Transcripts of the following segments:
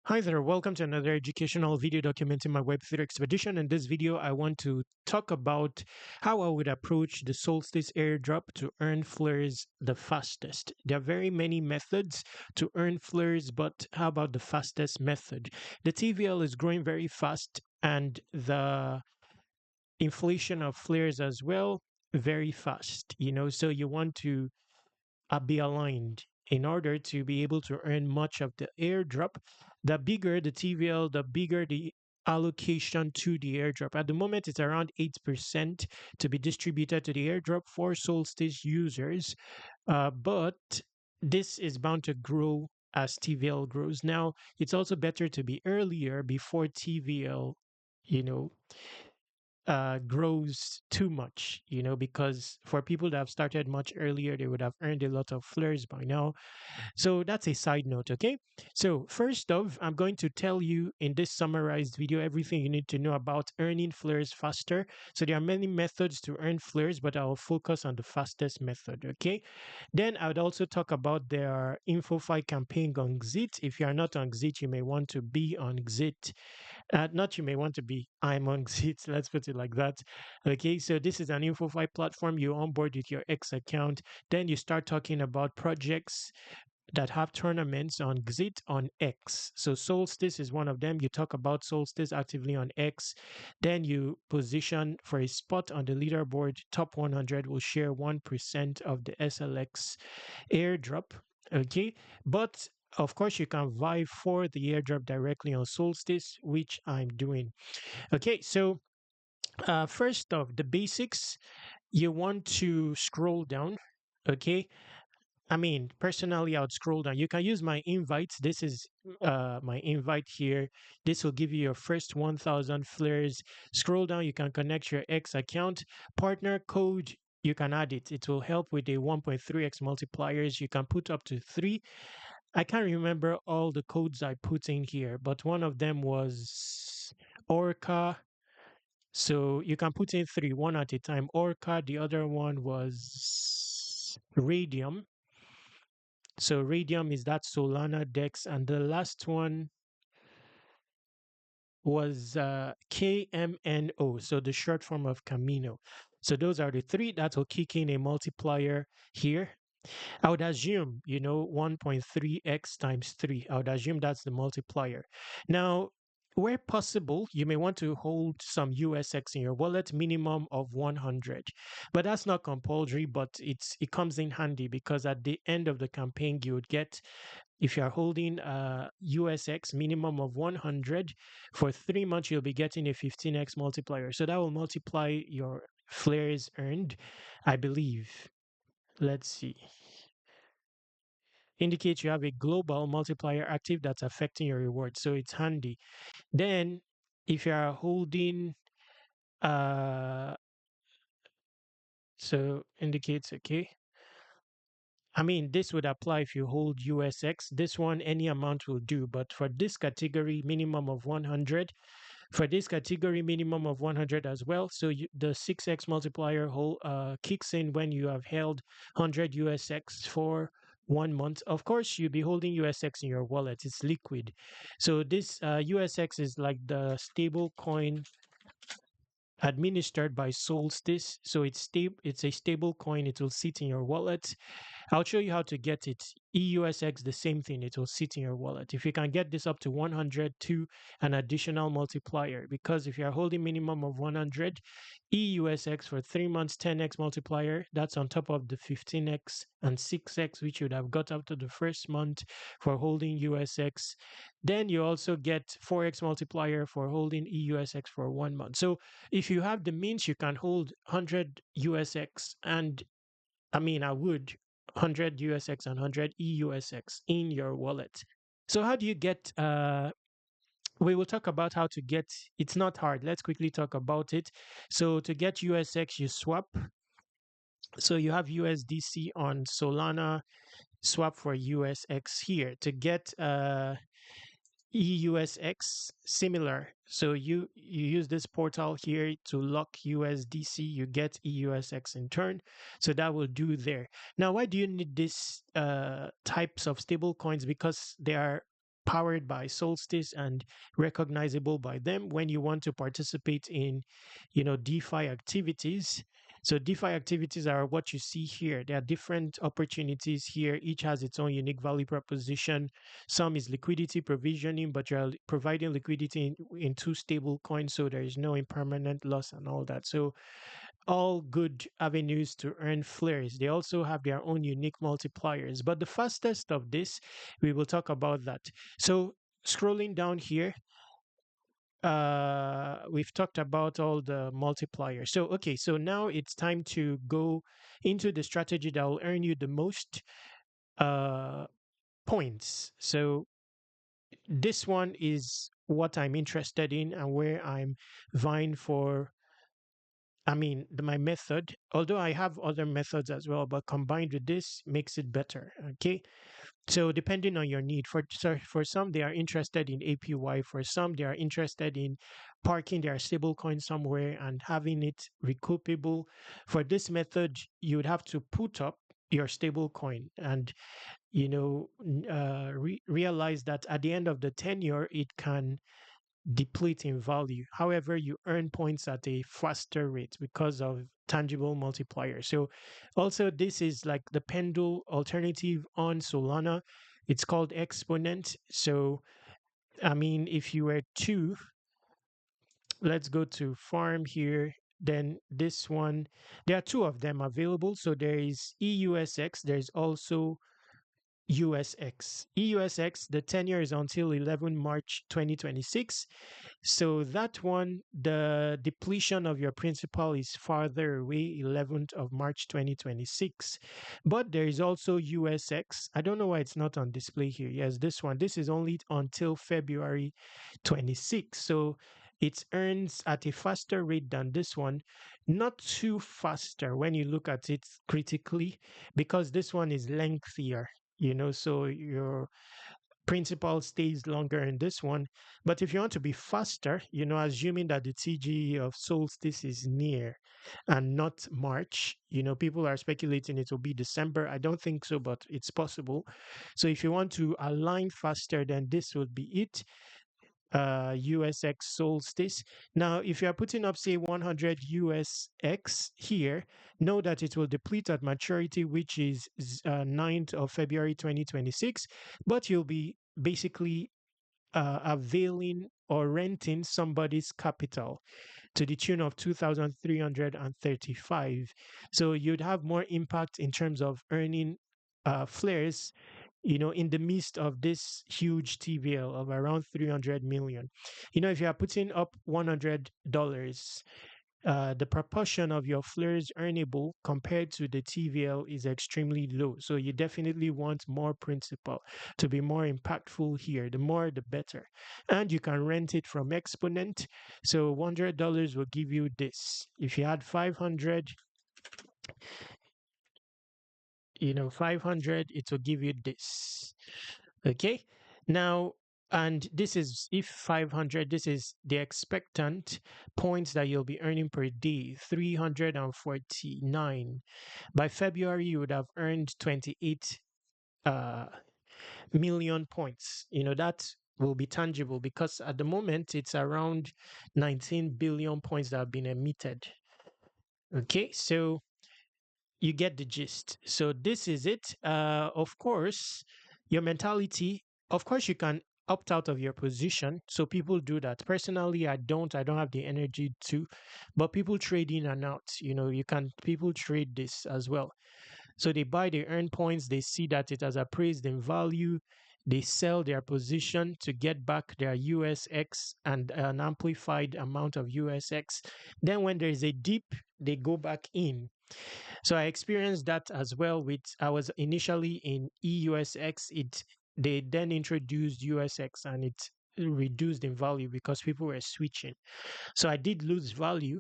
Hi there, welcome to another educational video documenting my Web3 expedition. In this video, I want to talk about how I would approach the Solstice airdrop to earn flares the fastest. There are very many methods to earn flares, but how about the fastest method? The TVL is growing very fast and the inflation of flares as well, very fast, so you want to be aligned in order to be able to earn much of the airdrop. The bigger the TVL, the bigger the allocation to the airdrop. At the moment, it's around 8% to be distributed to the airdrop for Solstice users. But this is bound to grow as TVL grows. Now, it's also better to be earlier before TVL, you know, grows too much, because for people that have started much earlier, they would have earned a lot of flares by now. So that's a side note, okay? So first off, I'm going to tell you in this summarized video everything you need to know about earning flares faster. So there are many methods to earn flares, but I'll focus on the fastest method, okay? Then I would also talk about their InfoFi campaign on Xit. If you are not on Xit, you may want to be on Xit. Not you may want to be, I'm on Xit, let's put it like that. Okay, so this is an InfoFi platform. You onboard with your X account. Then you start talking about projects that have tournaments on Xit on X. So Solstice is one of them. You talk about Solstice actively on X. Then you position for a spot on the leaderboard. Top 100 will share 1% of the SLX airdrop. Okay. But of course, you can vie for the airdrop directly on Solstice, which I'm doing. Okay. So, first off, the basics, you want to scroll down. Okay. I mean, personally, I would scroll down. You can use my invites. This is my invite here. This will give you your first 1,000 flares. Scroll down. You can connect your X account. Partner code, you can add it. It will help with the 1.3x multipliers. You can put up to three. I can't remember all the codes I put in here, but one of them was Orca. So you can put in three, one at a time. Orca. The other one was Radium. So Radium is that Solana Dex, and the last one was KMNO, so the short form of Camino. So those are the three that will kick in a multiplier here. I would assume, 1.3x times 3. I would assume that's the multiplier. Now, where possible, you may want to hold some USX in your wallet, minimum of 100. But that's not compulsory, but it comes in handy because at the end of the campaign, you would get, if you are holding USX minimum of 100 for 3 months, you'll be getting a 15x multiplier. So that will multiply your flares earned, I believe. Let's see. Indicate you have a global multiplier active that's affecting your reward. So it's handy. Then if you are holding uh so indicates okay. I mean, this would apply if you hold USX. This one, any amount will do. But for this category, minimum of 100. For this category, minimum of 100 as well. So the 6x multiplier kicks in when you have held 100 USX for 1 month. Of course, you'll be holding USX in your wallet. It's liquid. So this USX is like the stable coin administered by Solstice. So it's a stable coin. It will sit in your wallet. I'll show you how to get it. EUSX, the same thing. It will sit in your wallet. If you can get this up to 100 to an additional multiplier, because if you're holding minimum of 100, EUSX for 3 months, 10x multiplier, that's on top of the 15x and 6x, which you would have got up to the first month for holding USX. Then you also get 4x multiplier for holding EUSX for 1 month. So if you have the means, you can hold 100 USX and I mean, I would 100 USX and 100 EUSX in your wallet. So how do you get we will talk about how to get it's not hard. Let's quickly talk about it. So to get USX you swap. So you have USDC on Solana, swap for USX here. To get EUSX similar. So you use this portal here to lock USDC, you get EUSX in turn. So that will do there. Now, why do you need these types of stable coins? Because they are powered by Solstice and recognizable by them when you want to participate in, DeFi activities. So DeFi activities are what you see here. There are different opportunities here. Each has its own unique value proposition. Some is liquidity provisioning, but you're providing liquidity in two stable coins, so there is no impermanent loss and all that. So all good avenues to earn flares. They also have their own unique multipliers. But the fastest of this, we will talk about that. So scrolling down here, we've talked about all the multipliers. So okay, so now it's time to go into the strategy that will earn you the most uh points. So this one is what I'm interested in and where I'm vying for. I mean, my method, although I have other methods as well, but combined with this makes it better. Okay. So depending on your need, for some they are interested in APY. For some they are interested in parking their stable coin somewhere and having it recoupable. For this method, you would have to put up your stable coin and realize that at the end of the tenure it can deplete in value. However, you earn points at a faster rate because of tangible multiplier. So also this is like the pendule alternative on Solana. It's called Exponent. So I mean, if you were to, let's go to farm here, then this one, there are two of them available. So there is EUSX, there's also USX. EUSX, the tenure is until 11 March 2026. So that one, the depletion of your principal is farther away, 11th of March 2026. But there is also USX. I don't know why it's not on display here. Yes, this one. This is only until February 26. So it earns at a faster rate than this one. Not too faster when you look at it critically, because this one is lengthier. So your principal stays longer in this one. But if you want to be faster, assuming that the TGE of Solstice is near and not March, people are speculating it will be December. I don't think so, but it's possible. So if you want to align faster, then this would be it. USX Solstice. Now, if you are putting up, say, 100 USX here, know that it will deplete at maturity, which is 9th of February 2026, but you'll be basically availing or renting somebody's capital to the tune of 2,335. So you'd have more impact in terms of earning flares, in the midst of this huge TVL of around 300 million. If you are putting up $100, the proportion of your flares earnable compared to the TVL is extremely low. So you definitely want more principal to be more impactful here. The more, the better. And you can rent it from Exponent. So $100 will give you this. If you had 500, 500, it will give you this. Okay. Now, and this is if 500, this is the expectant points that you'll be earning per day, 349. By February, you would have earned 28 uh, million points. That will be tangible because at the moment it's around 19 billion points that have been emitted. Okay, so you get the gist. So this is it. Of course, your mentality. Of course, you can opt out of your position. So people do that. Personally, I don't. I don't have the energy to. But people trade in and out. You can. People trade this as well. So they buy, they earn points. They see that it has appraised in value. They sell their position to get back their USX and an amplified amount of USX. Then when there is a dip, they go back in. So I experienced that as well with I was initially in EUSX. They then introduced USX and it reduced in value because people were switching. So I did lose value,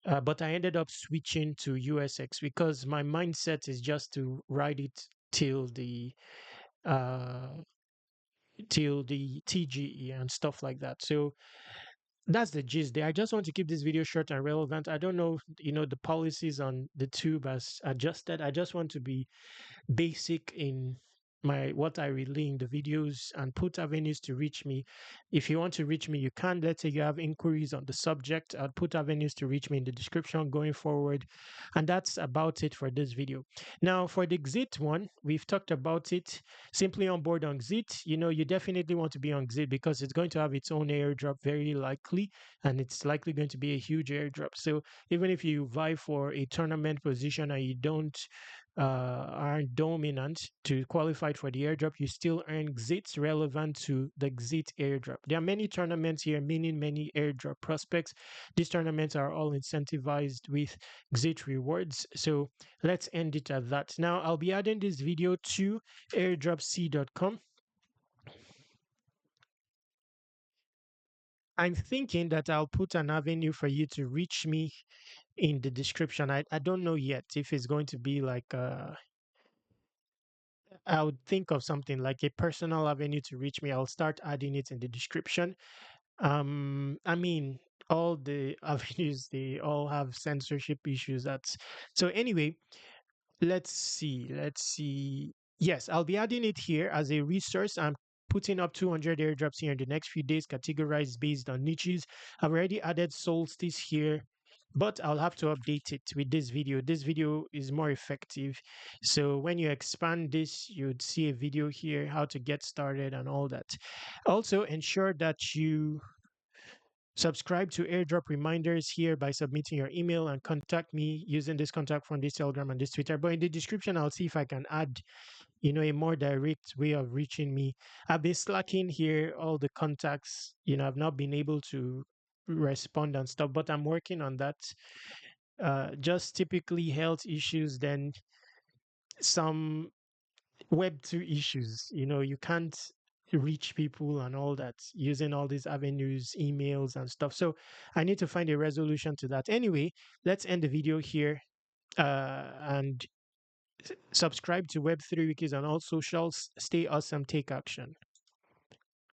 but I ended up switching to USX because my mindset is just to ride it uh till the TGE and stuff like that. So that's the gist there. I just want to keep this video short and relevant. I don't know, the policies on the tube has adjusted. I just want to be basic in my what I relay in the videos and put avenues to reach me. If you want to reach me, you can. Let's say you have inquiries on the subject, I'll put avenues to reach me in the description going forward. And that's about it for this video. Now, for the Xit one, we've talked about it. Simply on board on Xit, you definitely want to be on Xit because it's going to have its own airdrop, very likely, and it's likely going to be a huge airdrop. So even if you vie for a tournament position and you don't aren't dominant to qualify for the airdrop, you still earn Xits relevant to the Xit airdrop. There are many tournaments here, meaning many airdrop prospects. These tournaments are all incentivized with Xit rewards. So let's end it at that. Now, I'll be adding this video to airdropc.com. I'm thinking that I'll put an avenue for you to reach me in the description. I don't know yet if it's going to be like I would think of something like a personal avenue to reach me. I'll start adding it in the description. I mean, all the avenues, they all have censorship issues. That's so anyway, let's see. Let's see. Yes, I'll be adding it here as a resource. I'm putting up 200 airdrops here in the next few days, categorized based on niches. I've already added Solstice here, but I'll have to update it with this video. This video is more effective. So when you expand this, you'd see a video here, how to get started and all that. Also, ensure that you subscribe to airdrop reminders here by submitting your email and contact me using this contact from this Telegram and this Twitter. But in the description, I'll see if I can add, a more direct way of reaching me. I've been slacking here, all the contacts, I've not been able to respond and stuff, but I'm working on that. Just typically health issues, then some Web2 issues. You can't reach people and all that using all these avenues, emails and stuff. So I need to find a resolution to that. Anyway, let's end the video here. And subscribe to Web3 Wikis on all socials. Stay awesome, take action.